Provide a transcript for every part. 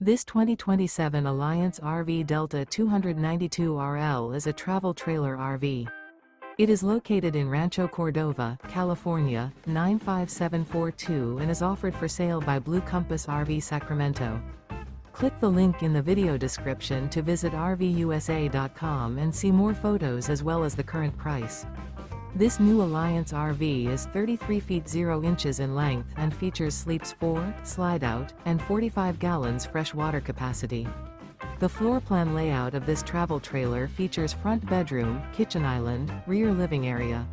This 2027 Alliance RV Delta 292RL is a travel trailer RV. It is located in Rancho Cordova, California, 95742 and is offered for sale by Blue Compass RV Sacramento. Click the link in the video description to visit RVUSA.com and see more photos as well as the current price. This new Alliance RV is 33 feet 0 inches in length and features sleeps 4, slide-out, and 45 gallons fresh water capacity. The floor plan layout of this travel trailer features front bedroom, kitchen island, rear living area.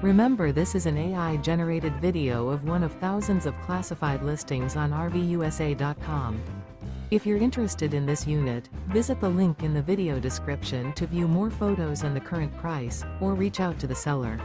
Remember, this is an AI-generated video of one of thousands of classified listings on RVUSA.com. If you're interested in this unit, visit the link in the video description to view more photos and the current price, or reach out to the seller.